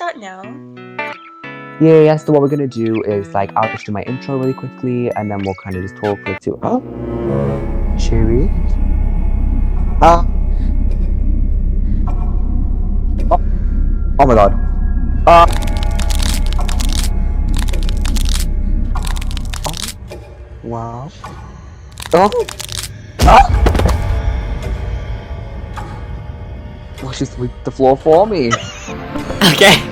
start now? Yeah, so what we're gonna do is like I'll just do my intro really quickly and then we'll kind of just talk like to Sherby. Oh my god. Oh, wow. Oh. Well, she swept the floor for me. Okay.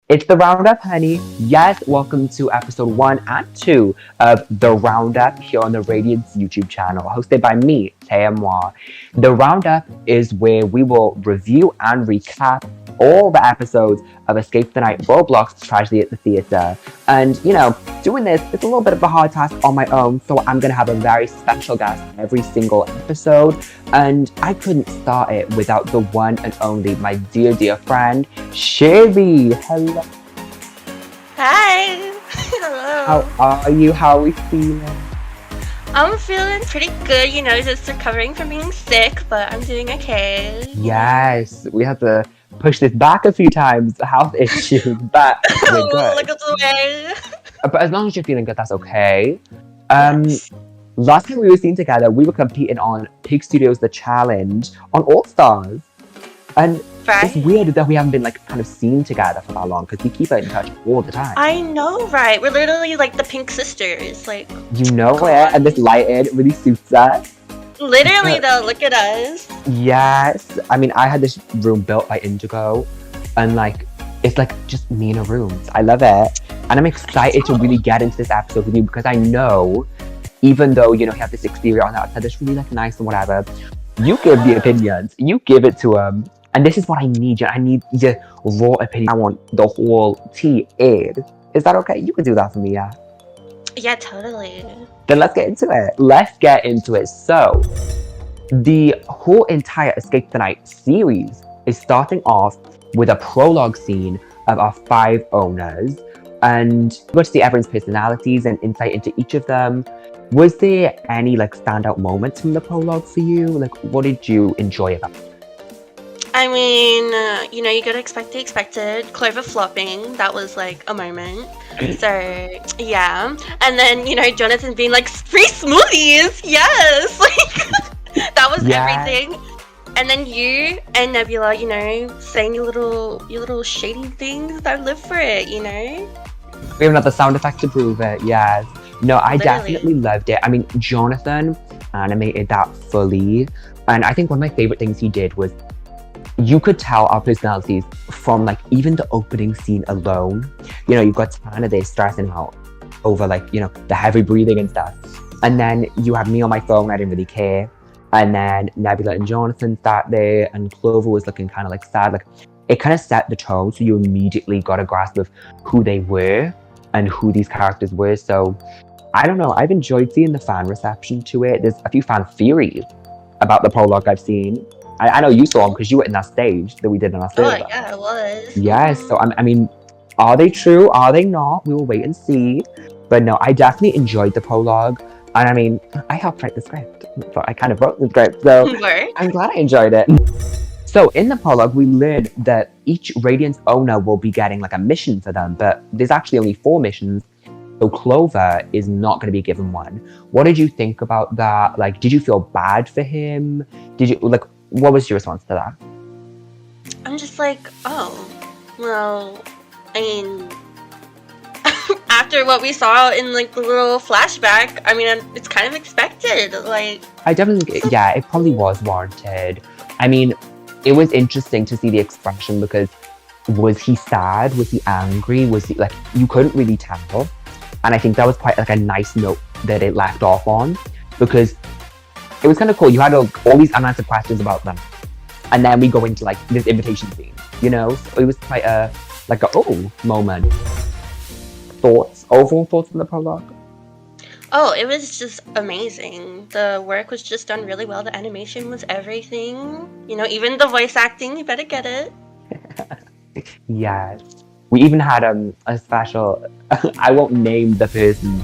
It's the Roundup, honey. Yes, welcome to episode 1 and 2 of the Roundup here on the Radiance YouTube channel, hosted by me, 𝗢𝗥𝗚𝗓𝗓. The Roundup is where we will review and recap all the episodes of Escape the Night Roblox Tragedy at the Theatre. And, you know, doing this, it's a little bit of a hard task on my own, so I'm going to have a very special guest every single episode. And I couldn't start it without the one and only, my dear, dear friend, Sherby. Hello. Hi! Hello! How are you? How are we feeling? I'm feeling pretty good, you know, just recovering from being sick, but I'm doing okay. Yes, we had to push this back a few times, health issues, but we're good. Look at the way! But as long as you're feeling good, that's okay. Yes. Last time we were seen together, we were competing on Pig Studios The Challenge on All Stars. And Right? it's weird that we haven't been like kind of seen together for that long because we keep in touch all the time. I know, right? We're literally like the Pink Sisters, like... You know Come it, on. and this lighting really suits us. Literally though, look at us. Yes. I mean, I had this room built by Indigo, and like, it's like just me in a room. I love it. And I'm excited to really get into this episode with you because I know, even though, you know, you have this exterior on the outside that's really like nice and whatever, you give the opinions. You give it to them. And this is what I need. I need your raw opinion. I want the whole tea aired. Is that okay? You can do that for me, yeah? Yeah, totally. Then let's get into it. Let's get into it. So, the whole entire Escape the Night series is starting off with a prologue scene of our 5 owners. And we got to see everyone's personalities and insight into each of them. Was there any like standout moments from the prologue for you? Like, what did you enjoy about it? I mean, you know, you gotta expect the expected. Clover flopping, that was like a moment. So, yeah. And then, you know, Jonathan being like, free smoothies! Yes! Like, that was everything. And then you and Nebula, you know, saying your little shady things. I live for it, you know? We have another sound effect to prove it, yes. No, I Literally. definitely loved it. I mean, Jonathan animated that fully. And I think one of my favorite things he did was you could tell our personalities from like even the opening scene alone. You know, you've got Tana there stressing out over like, you know, the heavy breathing and stuff. And then you have me on my phone, I didn't really care. And then Nebula and Jonathan sat there and Clover was looking kind of like sad. Like it kind of set the tone, so you immediately got a grasp of who they were and who these characters were. So I don't know, I've enjoyed seeing the fan reception to it. There's a few fan theories about the prologue I've seen. I know you saw them because you were in that stage that we did on our server. Oh, yeah, it was. Yes, so I mean, are they true? Are they not? We will wait and see. But no, I definitely enjoyed the prologue. And I mean, I helped write the script. So I kind of wrote the script, so I'm glad I enjoyed it. So in the prologue, we learned that each Radiance owner will be getting like a mission for them, but there's actually only 4 missions. So Clover is not going to be given one. What did you think about that? Like, did you feel bad for him? Did you, like, what was your response to that? I'm just like, oh, well, I mean, after what we saw in like the little flashback, I mean, it's kind of expected. Like, I definitely think, yeah, it probably was warranted. I mean, it was interesting to see the expression because was he sad? Was he angry? Was he like, you couldn't really tell. And I think that was quite like a nice note that it left off on because it was kind of cool. You had all these unanswered questions about them. And then we go into like this invitation scene, you know? So it was quite a oh moment. Overall thoughts on the prologue? Oh, it was just amazing. The work was just done really well. The animation was everything. You know, even the voice acting, you better get it. Yes. We even had a special, I won't name the person,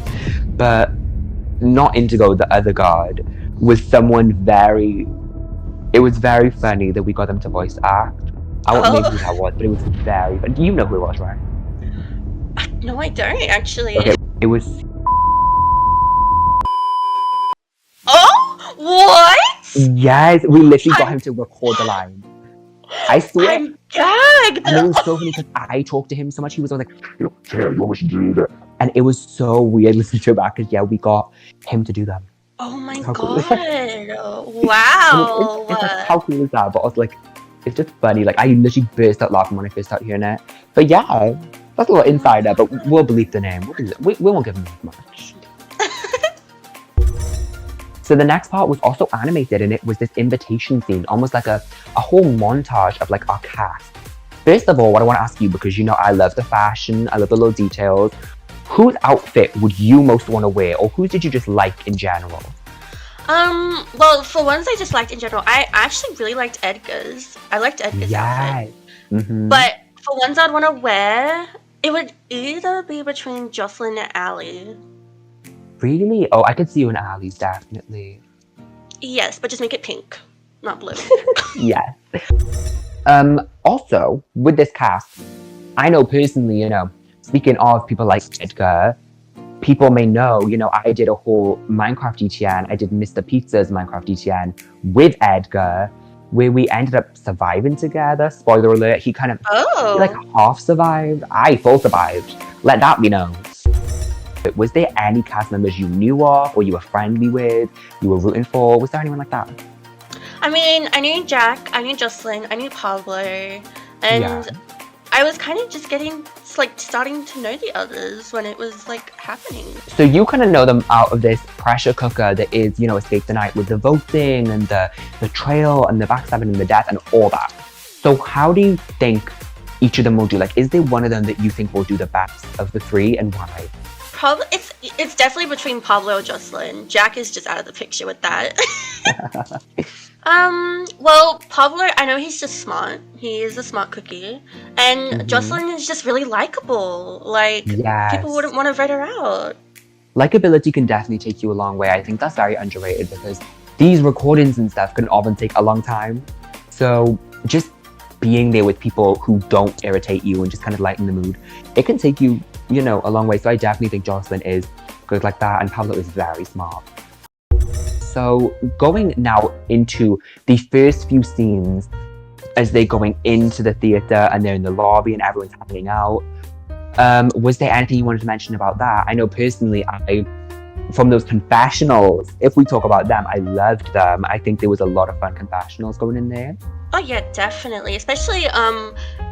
but not Indigo, the other god, was someone it was very funny that we got them to voice act. I won't name who that was, but it was very funny. Do you know who it was, right? No, I don't, actually. Okay, it was... Oh, what? Yes, we literally got him to record the line. I swear. I'm gagged. And it was so funny because I talked to him so much. He was always like, and it was so weird listening to it back because, yeah, we got him to do them. Oh my How god. cool. Wow. It's like, how cool is that? But I was like, it's just funny. Like, I literally burst out laughing when I first started hearing it. But yeah, that's a little insider, but we'll believe the name. We won't give him much. So the next part was also animated, and it was this invitation scene, almost like a whole montage of like our cast. First of all, what I want to ask you, because you know I love the fashion, I love the little details, whose outfit would you most want to wear, or who did you just like in general? Well, for ones I just liked in general, I actually really liked 𝗥𝗚𝗚𝗚𝗏's. I liked 𝗥𝗚𝗚𝗏's outfit. Mm-hmm. But for ones I'd want to wear, it would either be between Jocelyn and Ali. Really? Oh, I could see you in Ali's, definitely. Yes, but just make it pink, not blue. Yes. Also, with this cast, I know personally, you know, speaking of people like 𝗥𝗚𝗚𝗏, people may know, you know, I did a whole Minecraft ETN. I did Mr. Pizza's Minecraft ETN with 𝗥𝗚𝗚𝗏, where we ended up surviving together. Spoiler alert, he kind of like half survived. I full survived. Let that be known. Was there any cast members you knew of, or you were friendly with, you were rooting for? Was there anyone like that? I mean, I knew Jack, I knew Jocelyn, I knew Pablo, and I was kind of just starting to know the others when it was like happening. So you kind of know them out of this pressure cooker that is, you know, Escape the Night, with the voting and the betrayal and the backstabbing and the death and all that. So how do you think each of them will do? Like, is there one of them that you think will do the best of the three, and why? Probably it's definitely between Pablo or Jocelyn. Jack is just out of the picture with that. Well, Pablo, I know he's just smart. He is a smart cookie. And Jocelyn is just really likable. Like, people wouldn't want to vote her out. Likeability can definitely take you a long way. I think that's very underrated because these recordings and stuff can often take a long time. So just being there with people who don't irritate you and just kind of lighten the mood, it can take you, you know, a long way. So I definitely think Jocelyn is good like that, and Pablo is very smart. So going now into the first few scenes as they're going into the theatre and they're in the lobby and everyone's hanging out, was there anything you wanted to mention about that? I know personally, from those confessionals, if we talk about them, I loved them. I think there was a lot of fun confessionals going in there. Oh yeah, definitely. Especially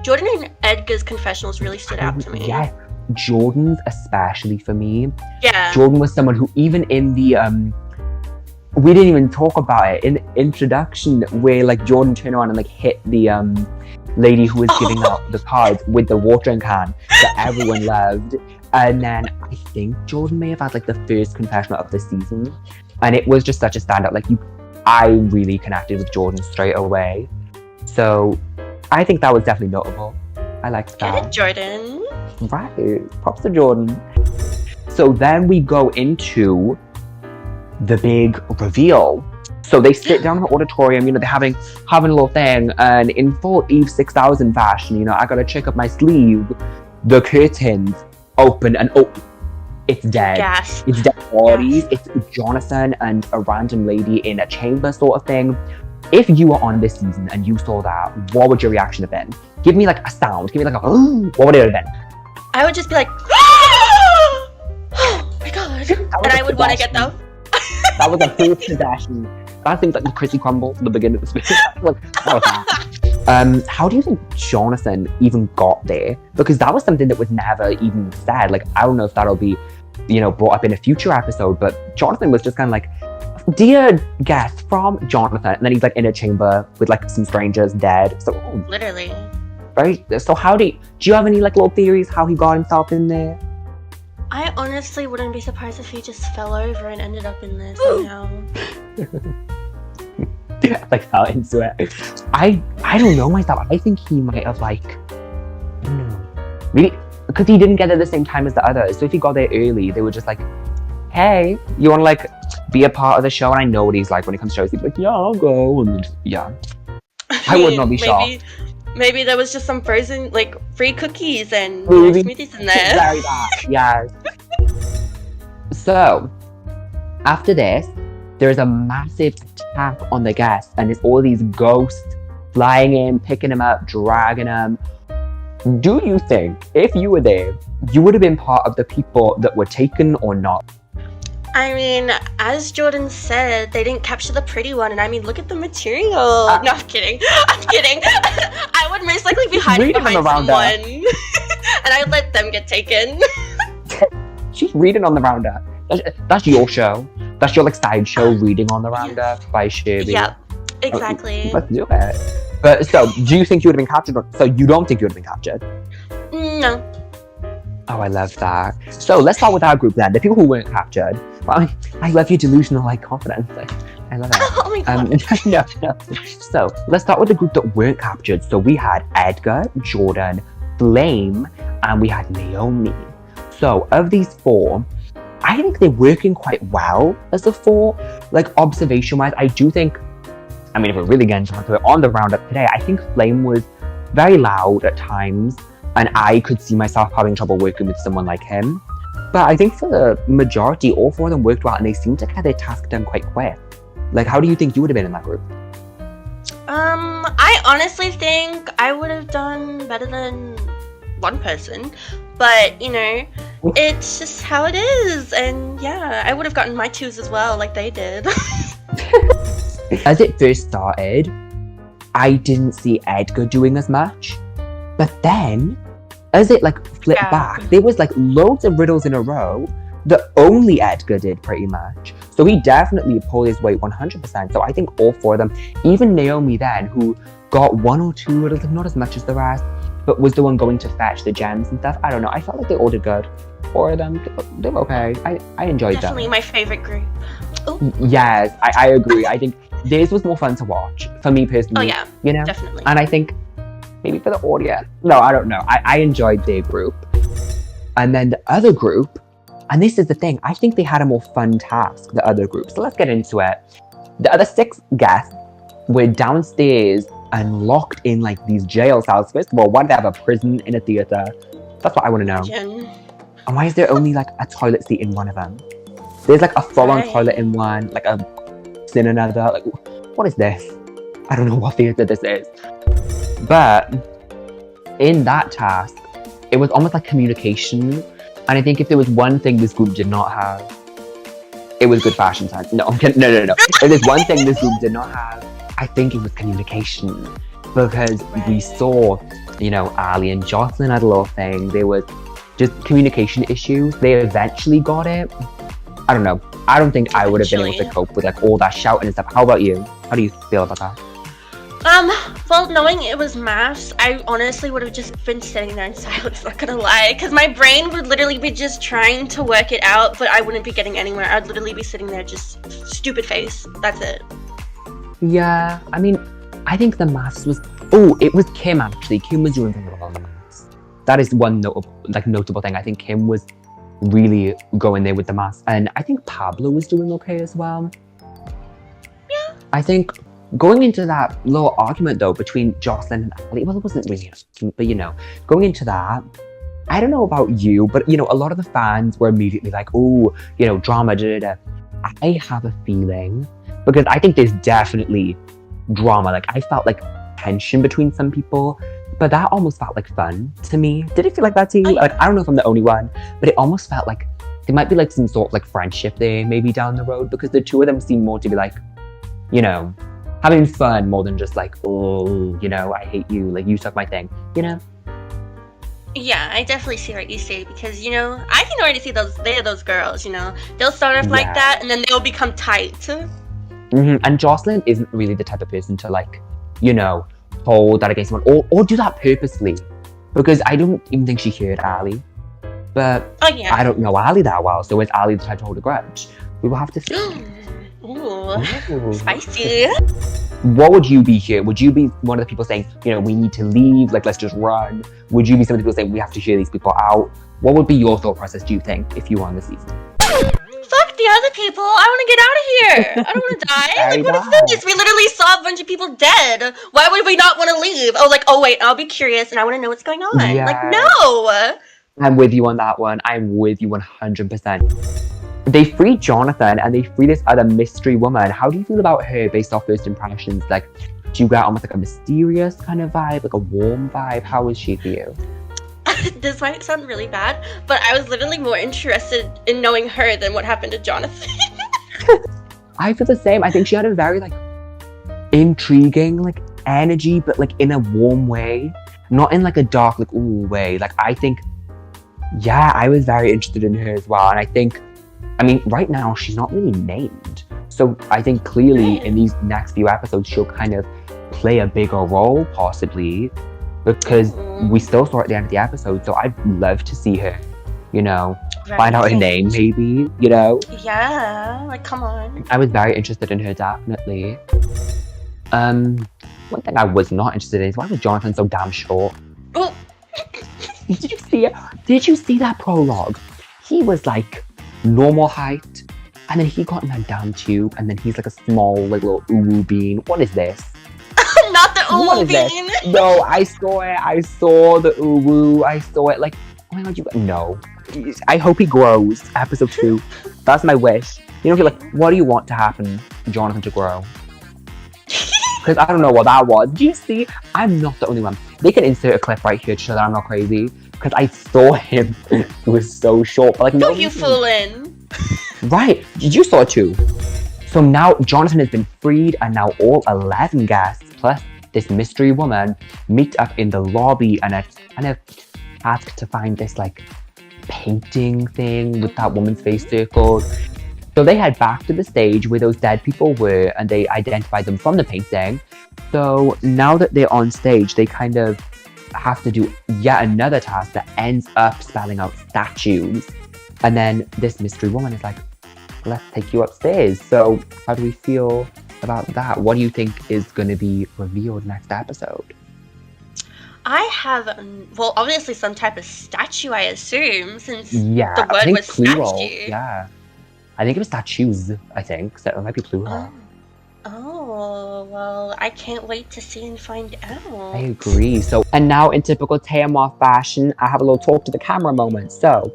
Jordan and 𝗥𝗚𝗚𝗏's confessionals really stood out to me. Yeah, Jordan's especially for me. Yeah. Jordan was someone who, even in the we didn't even talk about it in the introduction, where like Jordan turned around and like hit the lady who was giving out the cards with the watering can that everyone loved. And then I think Jordan may have had like the first confessional of the season, and it was just such a standout. Like I really connected with Jordan straight away. So I think that was definitely notable. I liked that. Get it, Jordan. Right. Props to Jordan. So then we go into the big reveal. So they sit down in the auditorium, you know, they're having a little thing, and in full Eve6000 fashion, you know, I gotta check up my sleeve. The curtains open and it's dead. Gas. It's dead bodies. It's Jonathan and a random lady in a chamber sort of thing. If you were on this season and you saw that, what would your reaction have been? Give me like a sound. Give me like a what would it have been? I would just be like, oh my god. And I would want to get them. That was a full possession. That seems like the Chrissy Crumble at the beginning of the speech. How do you think Jonathan even got there? Because that was something that was never even said. Like, I don't know if that'll be, you know, brought up in a future episode, but Jonathan was just kind of like, dear guest from Jonathan. And then he's like in a chamber with like some strangers dead. So literally. Right? So how do you have any like little theories how he got himself in there? I honestly wouldn't be surprised if he just fell over and ended up in there somehow. Like fell into it. I don't know myself. I think he might have like, I don't know, maybe because he didn't get there at the same time as the others. So if he got there early, they were just like, hey, you want to like be a part of the show? And I know what he's like when it comes to shows. He's like, yeah, I'll go. And yeah, I would not be shocked. Maybe there was just some frozen, like, free cookies and smoothies in there. Very bad, yes. So, after this, there's a massive attack on the guests, and it's all these ghosts flying in, picking them up, dragging them. Do you think, if you were there, you would have been part of the people that were taken or not? I mean, as Jordan said, they didn't capture the pretty one, and I mean, look at the material. No, I'm kidding. I'm kidding. I would most likely be hiding behind someone, and I would let them get taken. She's reading on the rounder. That's your show. That's your like side show, reading on the rounder by Sherby. Yep, exactly. Let's do it. But so, do you think you would have been captured? So you don't think you would have been captured? No. Oh, I love that. So let's start with our group then. The people who weren't captured. Well, I love your delusional like confidence. I love it. Oh my god. No. So let's start with the group that weren't captured. So we had Edgar, Jordan, Flame, and we had Naomi. So of these four, I think they're working quite well as the four. Like observation-wise, I do think, I mean, if we're really getting to it on the roundup today, I think Flame was very loud at times. And I could see myself having trouble working with someone like him. But I think for the majority, all four of them worked well, and they seemed to get their task done quite quick. Like, how do you think you would have been in that group? I honestly think I would have done better than one person. But, you know, it's just how it is. And yeah, I would have gotten my twos as well, like they did. As it first started, I didn't see Edgar doing as much. But then, as it like flipped back, there was like loads of riddles in a row that only Edgar did pretty much. So he definitely pulled his weight 100%. So I think all four of them, even Naomi then, who got one or two riddles, not as much as the rest, but was the one going to fetch the gems and stuff. I don't know. I felt like they all did good. Four of them, they were okay. I enjoyed them. Definitely my favorite group. Ooh. Yes, I agree. I think theirs was more fun to watch for me personally. Oh yeah, you know, definitely. And I think maybe for the audience. No, I don't know. I enjoyed their group. And then the other group, and this is the thing, I think they had a more fun task, the other group. So let's get into it. The other 6 guests were downstairs and locked in like these jail cells. First of all, why do they have a prison in a theatre? That's what I want to know. And why is there only like a toilet seat in one of them? There's like a full-on toilet in one, like a in another. Like, what is this? I don't know what theatre this is. But in that task, it was almost like communication. And I think if there was one thing this group did not have, it was good fashion sense. No, I'm kidding. No. If there's one thing this group did not have, I think it was communication. Because we saw, you know, Ali and Jocelyn had a little thing. There was just communication issues. They eventually got it. I don't know. I don't think I would have been able to cope with like all that shouting and stuff. How about you? How do you feel about that? Well, knowing it was maths, I honestly would have just been sitting there in silence, not gonna lie, because my brain would literally be just trying to work it out, but I wouldn't be getting anywhere. I'd literally be sitting there just stupid face. That's it. Yeah, I mean, I think the maths was... Oh, it was Kim, actually. Kim was doing really well on the maths. That is one notable thing. I think Kim was really going there with the maths, and I think Pablo was doing okay as well. Yeah. I think... Going into that little argument, though, between Jocelyn and Ali, well, it wasn't really an argument, but, you know, going into that, I don't know about you, but, you know, a lot of the fans were immediately like, oh, you know, drama, I have a feeling, because I think there's definitely drama. Like, I felt like tension between some people, but that almost felt like fun to me. Did it feel like that to you? Like, I don't know if I'm the only one, but it almost felt like there might be, like, some sort of, like, friendship there, maybe down the road, because the two of them seem more to be, like, you know, having fun more than just like, oh, you know, I hate you, like you suck my thing, you know? Yeah, I definitely see what you say, because, you know, I can already see those girls, you know, they'll start off like that and then they'll become tight. Mm-hmm. And Jocelyn isn't really the type of person to like, you know, hold that against someone or do that purposely, because I don't even think she heard Ali. But Oh yeah. I don't know Ali that well, so is Ali the type to hold a grudge? We will have to see. Ooh, spicy. What would you be here? Would you be one of the people saying, you know, we need to leave, like, let's just run? Would you be some of the people saying, we have to hear these people out? What would be your thought process, do you think, if you were on the season? Fuck the other people. I want to get out of here. I don't want to die. Like, what is this? We literally saw a bunch of people dead. Why would we not want to leave? Oh, like, oh wait, I'll be curious and I want to know what's going on. Yeah. Like, no. I'm with you on that one. I'm with you 100%. They free Jonathan and they free this other mystery woman. How do you feel about her based off first impressions? Like, do you get almost like a mysterious kind of vibe, like a warm vibe? How is she for you? This might sound really bad, but I was literally more interested in knowing her than what happened to Jonathan. I feel the same. I think she had a very like intriguing like energy, but like in a warm way, not in like a dark like ooh way. Like I think, yeah, I was very interested in her as well. And I think, I mean, right now she's not really named, so I think clearly in these next few episodes she'll kind of play a bigger role possibly, because we still saw her at the end of the episode. So I'd love to see her, you know, find out her name maybe, you know. Yeah, like come on. I was very interested in her, definitely. One thing I was not interested in is why was Jonathan so damn short? Oh. Did you see it? Did you see that prologue? He was like normal height, and then he got in that damn tube, and then he's like a small like little uwu bean. What is this? Not the uwu bean. No, I saw it. I saw the uwu. I saw it. Like, oh my god, no. I hope he grows. Episode 2. That's my wish. You know, if you're like, what do you want to happen, Jonathan, to grow? Because I don't know what that was. Did you see? I'm not the only one. They can insert a clip right here to show that I'm not crazy. Because I saw him. It was so short. But like, no, you foolin'. Right. You saw it too. So now Jonathan has been freed, and now all 11 guests plus this mystery woman meet up in the lobby and are kind of asked to find this like painting thing with that woman's face circled. So they head back to the stage where those dead people were, and they identify them from the painting. So now that they're on stage, they kind of have to do yet another task that ends up spelling out statues. And then this mystery woman is like, let's take you upstairs. So how do we feel about that? What do you think is going to be revealed next episode? I have, well, obviously some type of statue, I assume, since yeah, the word was plural. statue. Yeah. I think it was statues, I think. So it might be plural. Oh, well, I can't wait to see and find out. I agree. So, and now in typical Taya fashion, I have a little talk to the camera moment. So,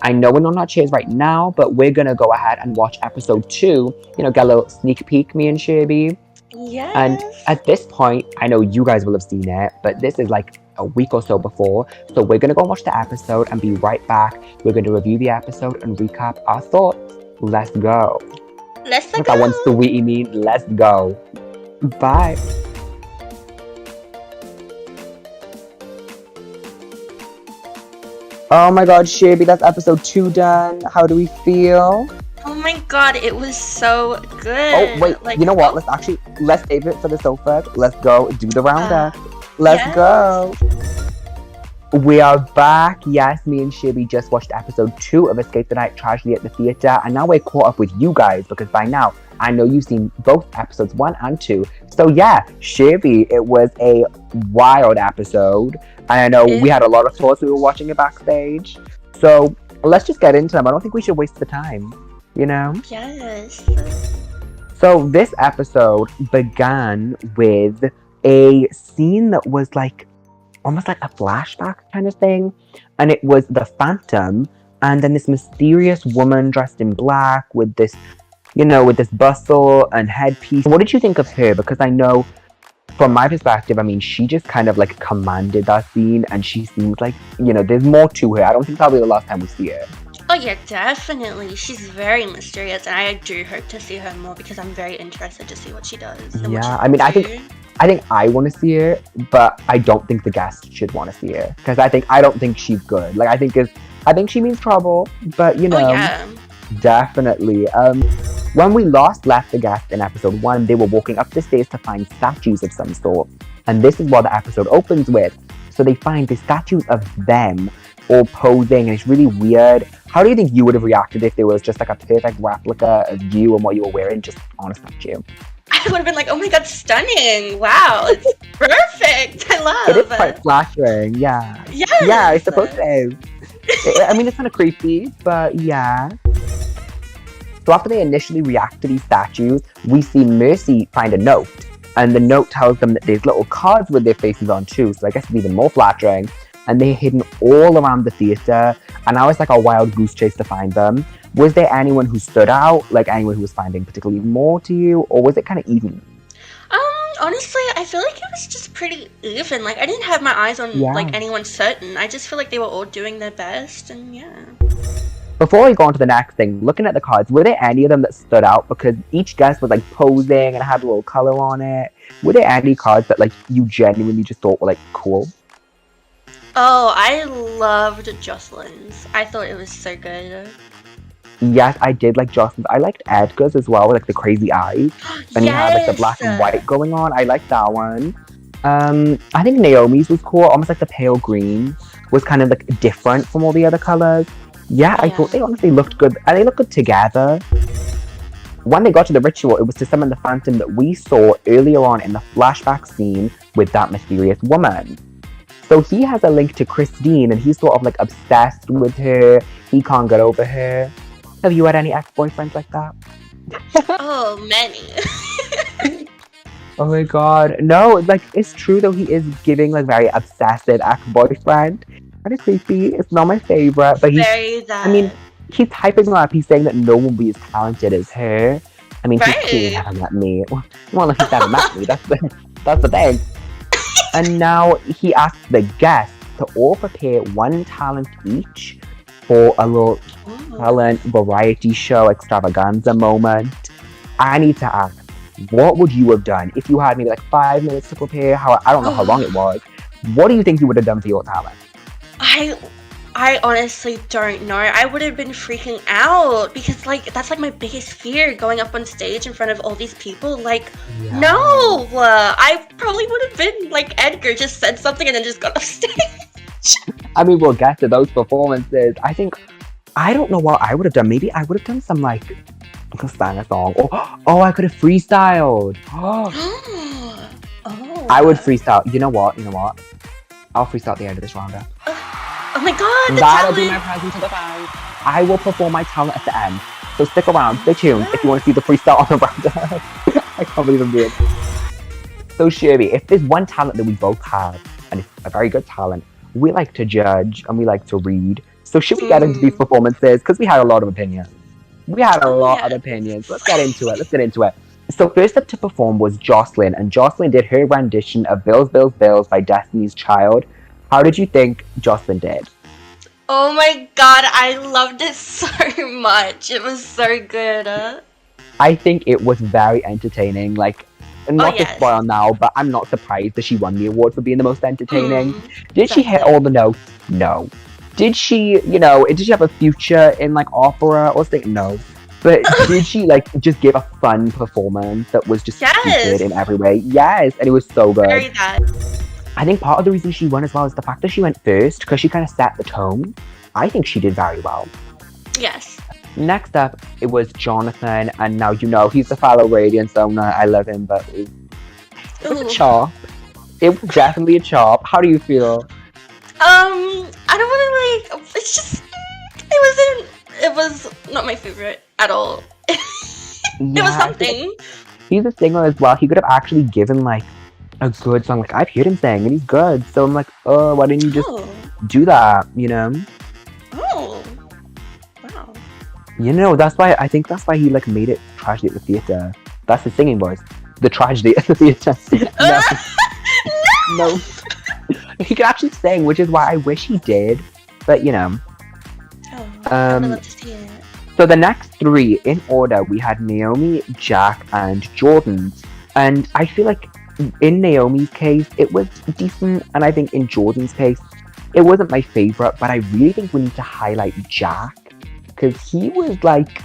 I know we're not on our chairs right now, but we're going to go ahead and watch episode 2. You know, get a little sneak peek, me and Sherby. Yes. And at this point, I know you guys will have seen it, but this is like a week or so before. So we're going to go watch the episode and be right back. We're going to review the episode and recap our thoughts. Let's go. Let's go. What that one sweetie mean? Let's go. Bye. Oh my god, Sherby, that's episode 2 done. How do we feel? Oh my god, it was so good. Oh, wait, like, you know what? Let's save it for the sofa. Let's go do the roundup. Let's go. We are back. Yes, me and Sherby just watched episode 2 of Escape the Night Tragedy at the Theatre, and now we're caught up with you guys, because by now, I know you've seen both episodes 1 and 2. So yeah, Sherby, it was a wild episode. And I know we had a lot of thoughts. We were watching it backstage. So let's just get into them. I don't think we should waste the time, you know? Yes. So this episode began with a scene that was like, almost like a flashback kind of thing. And it was the Phantom, and then this mysterious woman dressed in black with this, you know, with this bustle and headpiece. What did you think of her? Because I know, from my perspective, I mean, she just kind of like commanded that scene, and she seems like, you know, there's more to her. I don't think that'll be the last time we see her. Oh yeah, definitely. She's very mysterious, and I do hope to see her more, because I'm very interested to see what she does. Yeah, I mean, I think I want to see her, but I don't think the guests should want to see her, because I don't think she's good. Like, I think she means trouble, but you know, definitely. When we last left the guests in episode 1, they were walking up the stairs to find statues of some sort, and this is what the episode opens with. So they find the statues of them all posing, and it's really weird. How do you think you would have reacted if there was just like a perfect replica of you and what you were wearing just on a statue? I would have been like, oh my god, stunning! Wow, it's perfect! I love It is quite flattering, yeah. Yes! Yeah, I suppose it is. I mean, it's kind of creepy, but yeah. So after they initially react to these statues, we see Mercy find a note. And the note tells them that there's little cards with their faces on too, so I guess it's even more flattering. And they're hidden all around the theatre, and now it's like a wild goose chase to find them. Was there anyone who stood out, like anyone who was finding particularly more to you, or was it kind of even? Honestly, I feel like it was just pretty even. Like, I didn't have my eyes on like anyone certain. I just feel like they were all doing their best, and yeah. Before we go on to the next thing, looking at the cards, were there any of them that stood out? Because each guest was like posing and had a little color on it. Were there any cards that like you genuinely just thought were like cool? Oh, I loved Jocelyn's. I thought it was so good. Yes, I did like Jocelyn's. I liked Edgar's as well, with like the crazy eyes. And he had like the black and white going on. I liked that one. I think Naomi's was cool. Almost like the pale green was kind of like different from all the other colors. Yeah, I thought they honestly looked good. And they looked good together. When they got to the ritual, it was to summon the phantom that we saw earlier on in the flashback scene with that mysterious woman. So he has a link to Christine, and he's sort of like obsessed with her. He can't get over her. Have you had any ex-boyfriends like that? Oh, many. Oh my god. No, like, it's true though, he is giving like very obsessive ex-boyfriend. Kind of creepy. It's not my favorite, but he's... Very that. I mean, he's hyping her up. He's saying that no one will be as talented as her. I mean, he's clearly haven't met me. Well, he's never met me. That's the thing. And now he asks the guests to all prepare one talent each for a little talent variety show extravaganza moment. I need to ask, what would you have done if you had maybe like 5 minutes to prepare? I don't know how long it was. What do you think you would have done for your talent? I honestly don't know. I would have been freaking out because like that's like my biggest fear, going up on stage in front of all these people. Like, no, I probably would have been like Edgar, just said something and then just got off stage. I mean, we'll get to those performances. I don't know what I would have done. Maybe I would have done some like sang a song. Oh, I could have freestyled. Oh. I would freestyle. You know what? I'll freestyle at the end of this round. Oh my god, that'll be my present to the fans. I will perform my talent at the end. So stick around, stay tuned if you want to see the freestyle on the round. I can't believe I'm doing it. So Sherby, if there's one talent that we both have, and it's a very good talent, we like to judge and we like to read. So should we get into these performances? Because we had a lot of opinions. Let's get into it. So first up to perform was Jocelyn, and Jocelyn did her rendition of Bills, Bills, Bills by Destiny's Child. How did you think Jocelyn did? Oh my god, I loved it so much. It was so good. I think it was very entertaining. Like, not to spoil now, but I'm not surprised that she won the award for being the most entertaining. Did she hit all the notes? No. Did she, did she have a future in like opera or something? No. But did she like just give a fun performance that was just stupid in every way? Yes, and it was so good. Very that. I think part of the reason she won as well is the fact that she went first, because she kind of set the tone. I think she did very well. Yes. Next up, it was Jonathan, and now he's a fellow Radiance owner. I love him, but it was a chop. It was definitely a chop. How do you feel? I don't want to like. It's just it was not my favorite at all. It was something. He's a singer as well. He could have actually given like a good song. Like, I've heard him sing and he's good, so I'm like, oh, why didn't you just do that, Oh, wow. That's why he like made it tragedy at the theater. That's his singing voice. The tragedy at the theater. No. He could actually sing, which is why I wish he did, but I'd love to see it. So the next 3 in order, we had Naomi, Jack, and Jordan, and I feel like in Naomi's case, it was decent, and I think in Jordan's case, it wasn't my favorite, but I really think we need to highlight Jack, because he was like,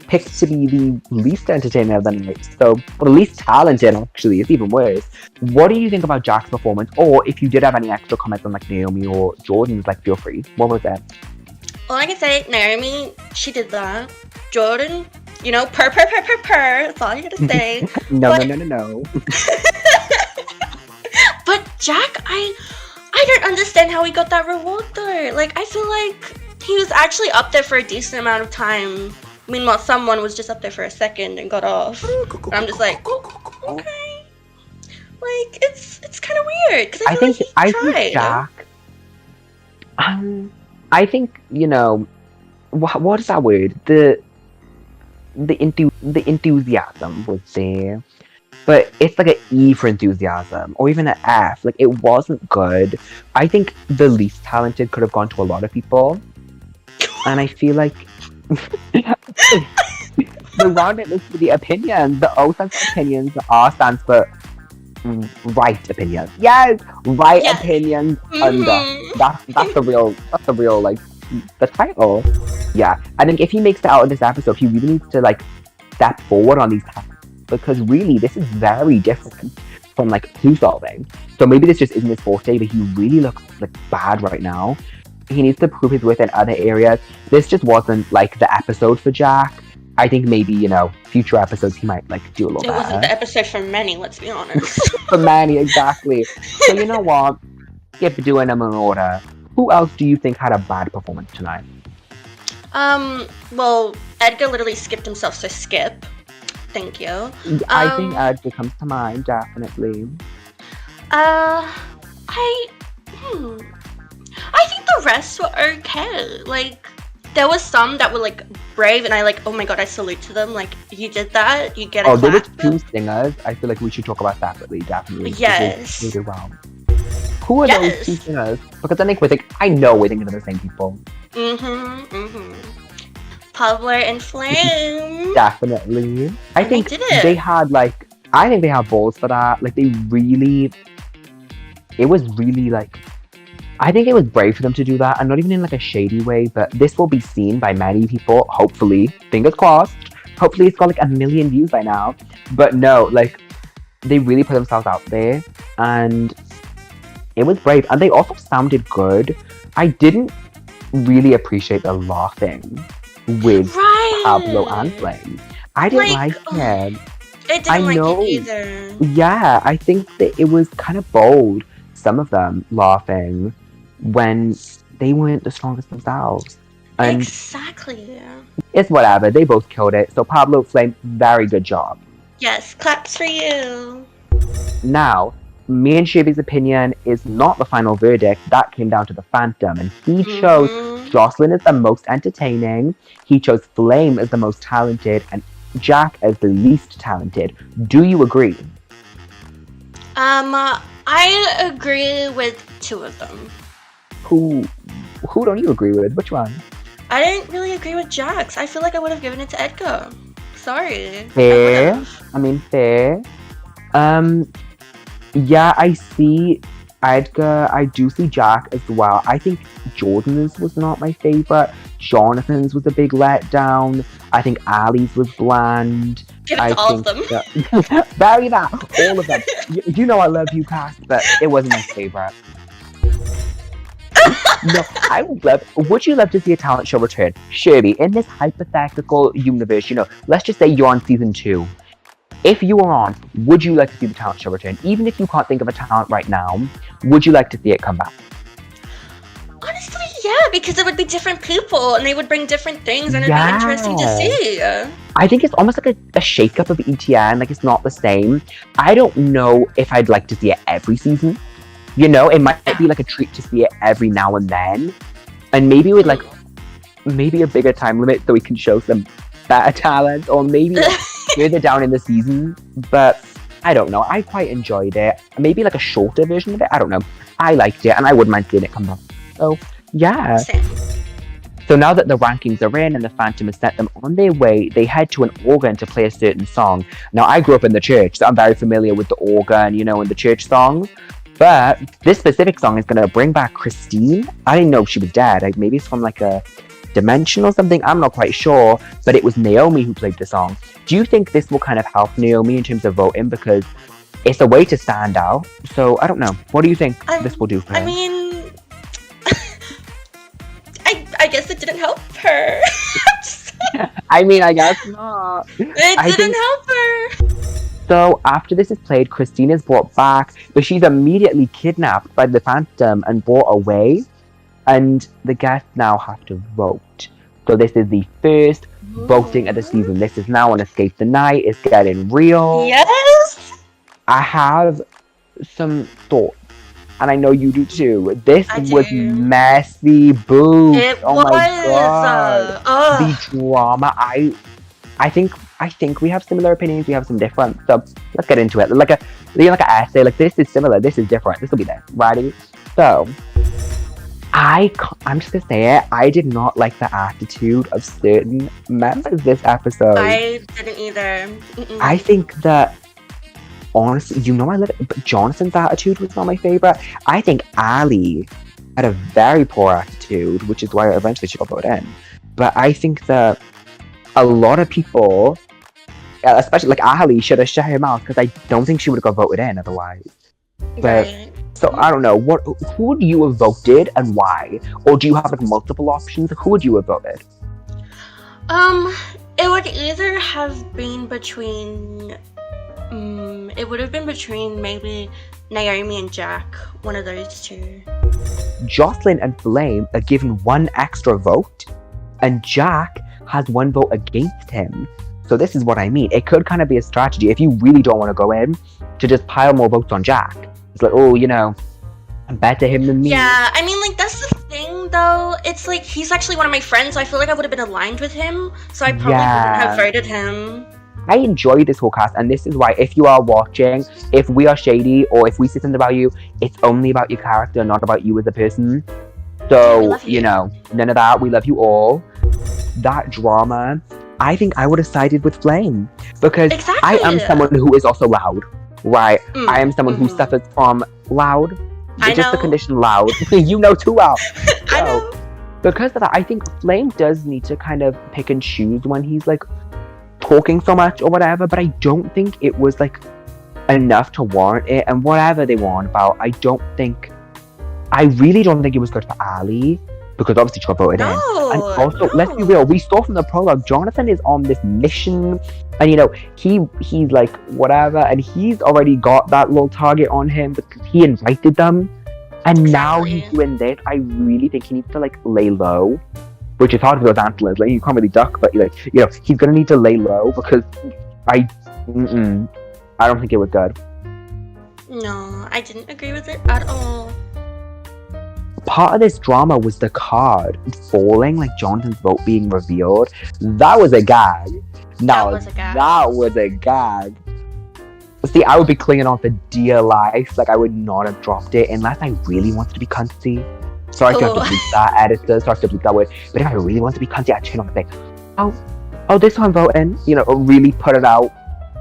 picked to be the least entertaining of the night. So, well, the least talented, actually. It's even worse. What do you think about Jack's performance? Or if you did have any extra comments on like Naomi or Jordan's, like feel free. What was that? All I can say, Naomi, she did that. Jordan, you know, purr. That's all I gotta say. No. But Jack, I don't understand how he got that reward though. Like, I feel like he was actually up there for a decent amount of time. Meanwhile, someone was just up there for a second and got off. And I'm just like, okay. Like, it's kind of weird because I think Jack. I think, you know, what is that word? The enthusiasm was there, but it's like an E for enthusiasm, or even an F. Like, it wasn't good. I think the least talented could have gone to a lot of people, and I feel like the round it looks for the opinions. The O stands for opinions. The R stands for right opinions. Yes, right opinions. Mm-hmm. That's the real like the title. Yeah, I think if he makes it out of this episode, he really needs to like step forward on these tasks, because really this is very different from like clue solving. So maybe this just isn't his forte, but he really looks like bad right now. He needs to prove his worth in other areas. This just wasn't like the episode for Jack. I think maybe, you know, future episodes he might like do a little better. It wasn't the episode for many, let's be honest. For many, exactly. So you know what? Skip doing them in order. Who else do you think had a bad performance tonight? Well, Edgar literally skipped himself, so skip. Thank you. I think Edgar comes to mind, definitely. I think the rest were okay. Like, there was some that were like brave, and I like, oh my god, I salute to them. Like, you did that, you get a clap. There were two singers. I feel like we should talk about separately, definitely. Yes. They did well. Who are those two singers? Because I think we're thinking of the same people. Pablo and Flame. Definitely. I think they did it. They had like, I think they have balls for that. Like, it was really like, I think it was brave for them to do that, and not even in like a shady way, but this will be seen by many people, hopefully, fingers crossed. Hopefully it's got like 1 million views by now. But no, like, they really put themselves out there, and it was brave, and they also sounded good. I didn't really appreciate the laughing with Pablo and Flame. I didn't like it. I didn't like it either. Yeah, I think that it was kind of bold, some of them laughing when they weren't the strongest themselves. And exactly. It's whatever. They both killed it. So Pablo, Flame, very good job. Yes, claps for you. Now, me and Sherby's opinion is not the final verdict. That came down to the Phantom, and he chose Jocelyn as the most entertaining. He chose Flame as the most talented, and Jack as the least talented. Do you agree? I agree with two of them. Who don't you agree with? Which one? I didn't really agree with Jax. I feel like I would have given it to Edgar. Sorry. Fair. I mean, fair. Yeah, I see Edgar. I do see Jack as well. I think Jordan's was not my favorite. Jonathan's was a big letdown. I think Ali's was bland. Give it to all of them. Bury that. All of them. You know I love you, Cass, but it wasn't my favorite. No, I would love. Would you love to see a talent show return? Sherby, in this hypothetical universe, you know, let's just say you're on season 2. If you were on, would you like to see the talent show return? Even if you can't think of a talent right now, would you like to see it come back? Honestly, yeah, because it would be different people and they would bring different things and it'd be interesting to see. I think it's almost like a shake-up of ETN, like it's not the same. I don't know if I'd like to see it every season. You know, it might be like a treat to see it every now and then. And maybe with like, maybe a bigger time limit so we can show some better talent, or maybe like, further down in the season. But I don't know, I quite enjoyed it. Maybe like a shorter version of it, I don't know. I liked it and I wouldn't mind seeing it come back. So, yeah. Same. So now that the rankings are in and the Phantom has sent them on their way, they head to an organ to play a certain song. Now, I grew up in the church, so I'm very familiar with the organ, you know, and the church songs. But this specific song is going to bring back Christine. I didn't know she was dead. Like, maybe it's from like a dimension or something. I'm not quite sure, but it was Naomi who played the song. Do you think this will kind of help Naomi in terms of voting? Because it's a way to stand out. So I don't know. What do you think this will do for her? I mean, I guess it didn't help her. I mean, I guess not. It didn't help her. So after this is played, Christina's brought back, but she's immediately kidnapped by the Phantom and brought away. And the guests now have to vote. So this is the first voting of the season. This is now on Escape the Night. It's getting real. Yes! I have some thoughts. And I know you do too. This was messy, boo. Oh my god. The drama. I think we have similar opinions. We have some different. So let's get into it. Like an essay. Like this is similar. This is different. This will be there. Ready? So I'm just gonna say it. I did not like the attitude of certain members this episode. I didn't either. I think that honestly, I love it, but Jonathan's attitude was not my favorite. I think Ali had a very poor attitude, which is why eventually she got voted in. But I think that a lot of people, especially like Ali, should have shut her mouth because I don't think she would have got voted in otherwise. But right. So I don't know. Who would you have voted and why? Or do you have like multiple options? Who would you have voted? It would either have been between maybe Naomi and Jack, one of those two. Jocelyn and Flame are given one extra vote, and Jack has one vote against him. So this is what I mean. It could kind of be a strategy if you really don't want to go in to just pile more votes on Jack. It's like, oh, I'm better him than me. Yeah, I mean, like, that's the thing, though. It's like, he's actually one of my friends, so I feel like I would have been aligned with him, so I probably wouldn't have voted him. I enjoy this whole cast, and this is why, if you are watching, if we are shady, or if we say something about you, it's only about your character, not about you as a person. So, none of that. We love you all. That drama, I think I would have sided with Flame. Because I am someone who is also loud. Right, I am someone who suffers from loud. Just the condition loud. You know too well. I know. Because of that, I think Flame does need to kind of pick and choose when he's like talking so much or whatever. But I don't think it was like enough to warrant it. And whatever they want about, I really don't think it was good for Ali. Because obviously she got voted in. And also, let's be real, we saw from the prologue, Jonathan is on this mission. And he's like, whatever. And he's already got that little target on him because he invited them. And now he's doing this. I really think he needs to like lay low. Which is hard for those antlers. Like, you can't really duck, but he's gonna need to lay low because I don't think it was good. No, I didn't agree with it at all. Part of this drama was the card falling, like Jonathan's vote being revealed. That was a gag. That was a gag. See, I would be clinging on for dear life. Like, I would not have dropped it unless I really wanted to be cunty. Sorry to have to bleep that, editor. Sorry to bleep that word. But if I really want to be cunty, I'd turn on and say, oh, this one voting. Or really put it out.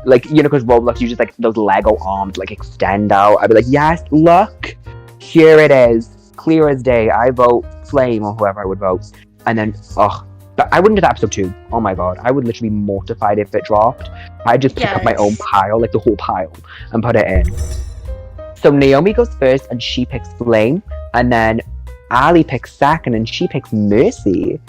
Like, because Roblox, you just like those Lego arms like extend out. I'd be like, yes, look, here it is. Clear as day. I vote Flame or whoever I would vote. And then, but I wouldn't do that episode 2. Oh my god. I would literally be mortified if it dropped. I'd just pick up my own pile, like the whole pile, and put it in. So Naomi goes first and she picks Flame. And then Ali picks second and she picks Mercy.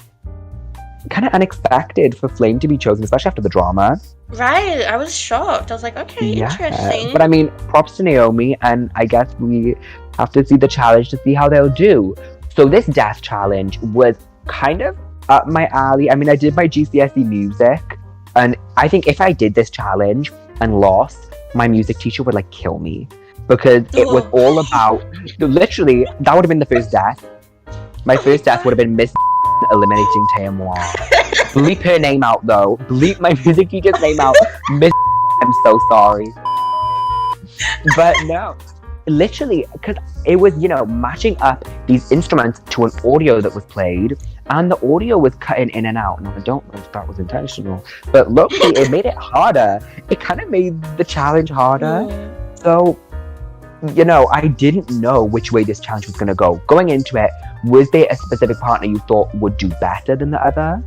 Kind of unexpected for Flame to be chosen, especially after the drama. Right, I was shocked. I was like, okay, interesting. But I mean, props to Naomi, and I guess we have to see the challenge to see how they'll do. So this death challenge was kind of up my alley. I mean, I did my GCSE music, and I think if I did this challenge and lost, my music teacher would like kill me. Because it was all about, literally, that would have been the first death. My first death would have been Miss eliminating 𝗢𝗥𝗚𝗓𝗏. Bleep her name out though. Bleep my music teacher's name out. Miss I'm so sorry. But no, literally, because it was, matching up these instruments to an audio that was played, and the audio was cutting in and out. Now, I don't know if that was intentional, but look, it made it harder. It kind of made the challenge harder. So, you know, I didn't know which way this challenge was going to go. Going into it, was there a specific partner you thought would do better than the other?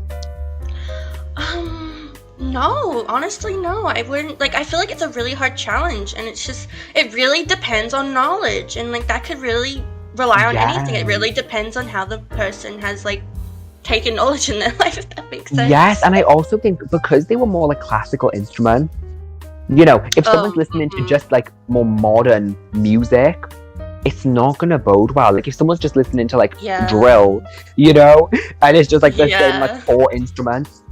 No, honestly, no. I wouldn't, like, I feel like it's a really hard challenge, and it's just, it really depends on knowledge, and, like, that could really rely on anything. It really depends on how the person has, like, taken knowledge in their life, if that makes sense. Yes, and I also think because they were more like classical instruments, you know, if someone's listening to just like more modern music, it's not gonna bode well. Like if someone's just listening to like drill, you know, and it's just like the same like 4 instruments,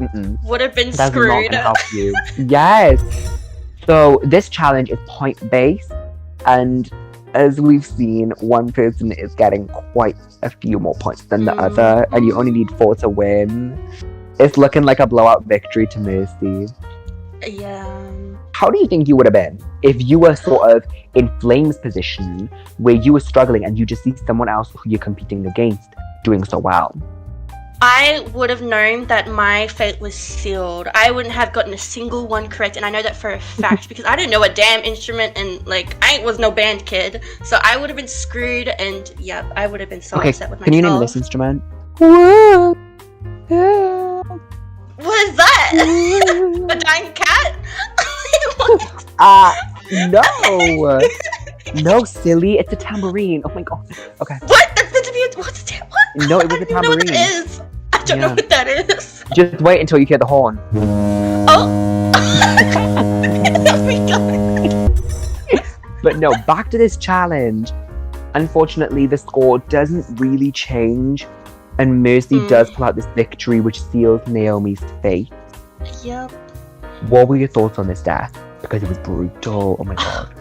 would have been that's screwed. not gonna help you. Yes. So this challenge is point based, and as we've seen, one person is getting quite a few more points than the other, and you only need 4 to win. It's looking like a blowout victory to Mercy. Yeah. How do you think you would have been if you were sort of in Flame's position where you were struggling and you just see someone else who you're competing against doing so well? I would have known that my fate was sealed. I wouldn't have gotten a single one correct, and I know that for a fact because I didn't know a damn instrument, and like I was no band kid, so I would have been screwed. And yeah, I would have been so upset with myself. Can you name this instrument? What is that? A dying cat? No. No, silly. It's a tambourine. Oh my god. Okay. What? That's meant to be what's a what? No, it was a tambourine. I don't know what that is. I don't know what that is. Just wait until you hear the horn. Oh. Oh my god. But no, back to this challenge. Unfortunately, the score doesn't really change, and Mercy does pull out this victory, which seals Naomi's fate. Yep. What were your thoughts on this death? Because it was brutal. Oh my god.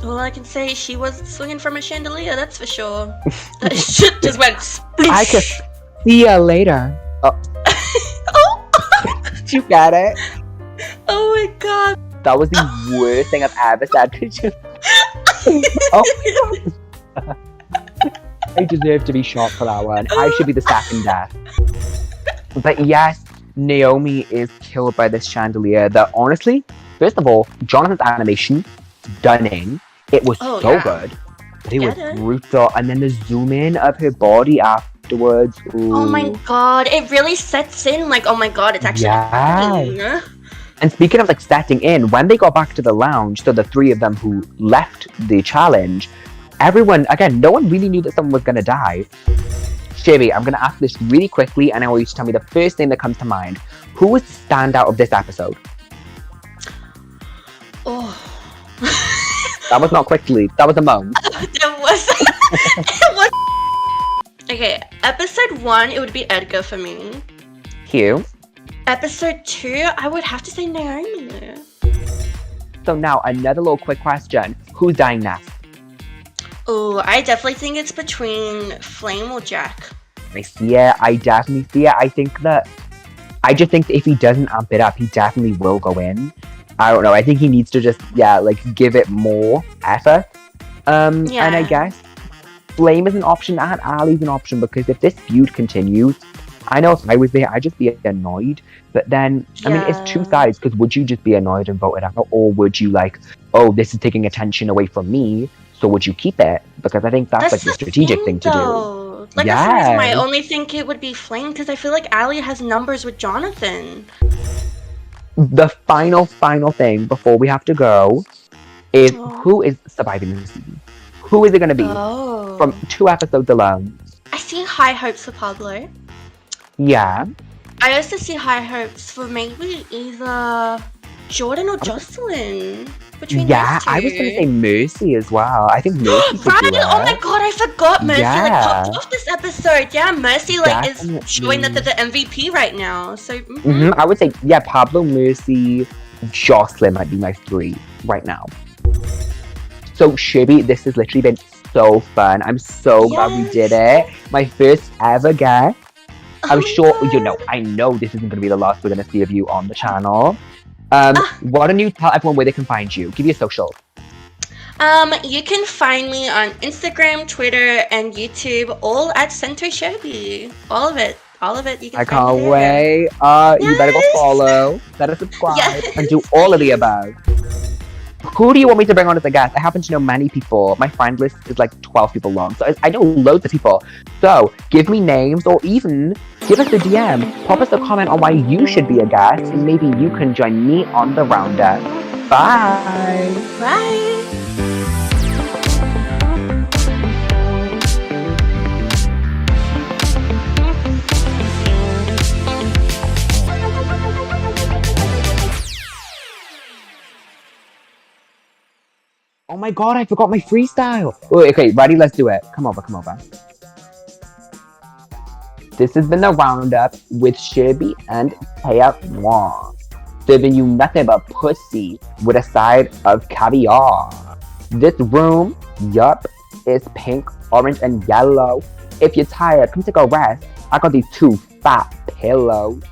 All I can say, she was swinging from a chandelier, that's for sure. That shit just went sploosh. I could see you later. Oh. Did you get it? Oh my god. That was the worst thing I've ever said. Did you? Oh my god. I deserve to be shot for that one. I should be the second death. But yes, Naomi is killed by this chandelier that honestly, first of all, Jonathan's animation, stunning. It was so good. But it was brutal. And then the zoom in of her body afterwards. Ooh. Oh my god, it really sets in like, oh my god, it's actually happening. And speaking of like setting in, when they got back to the lounge, so the 3 of them who left the challenge, everyone, again, no one really knew that someone was going to die. Sherby, I'm going to ask this really quickly, and I want you to tell me the first name that comes to mind. Who was the standout of this episode? Oh. That was not quickly. That was a moan. It was. Okay, episode 1, it would be Edgar for me. Cute. Episode 2, I would have to say Naomi. So now, another little quick question. Who's dying next? Oh, I definitely think it's between Flame or Jack. I see it. I definitely see it. I just think that if he doesn't amp it up, he definitely will go in. I don't know. I think he needs to just, like, give it more effort. And I guess Flame is an option and Ali's an option, because if this feud continues, I know if I was there, I'd just be annoyed. But then, I mean, it's 2 sides, because would you just be annoyed and vote it out? Or would you like, oh, this is taking attention away from me, so would you keep it? Because I think that's like the strategic thing to do. Like, that's the reason why I only think it would be Flame, because I feel like Ali has numbers with Jonathan. The final thing before we have to go is who is surviving this season? Who is it going to be? From 2 episodes alone. I see high hopes for Pablo. Yeah. I also see high hopes for maybe either Jordan or Jocelyn. Between those 2. I was going to say Mercy as well. I think Mercy could do it. Oh my god, I forgot Mercy like popped off this episode. Yeah, Mercy like is showing that they're the MVP right now. So I would say Pablo, Mercy, Jocelyn might be my 3 right now. So Sherby, this has literally been so fun. I'm so glad we did it. My first ever guest. I'm sure, I know this isn't going to be the last we're going to see of you on the channel. Why don't you tell everyone where they can find you? Give you a social. You can find me on Instagram, Twitter, and YouTube, all at Center Sherby. All of it. You can I can't wait. You better go follow, better subscribe, and do all of the above. Who do you want me to bring on as a guest? I happen to know many people. My friend list is like 12 people long. So I know loads of people. So give me names or even give us a DM. Pop us a comment on why you should be a guest. And maybe you can join me on the roundup. Bye. Bye. Oh my god, I forgot my freestyle. Wait, okay, ready? Let's do it. Come over, come over. This has been the roundup with Sherby and Taya, serving you nothing but pussy with a side of caviar. This room, yup, is pink, orange, and yellow. If you're tired, come take a rest. I got these 2 fat pillows.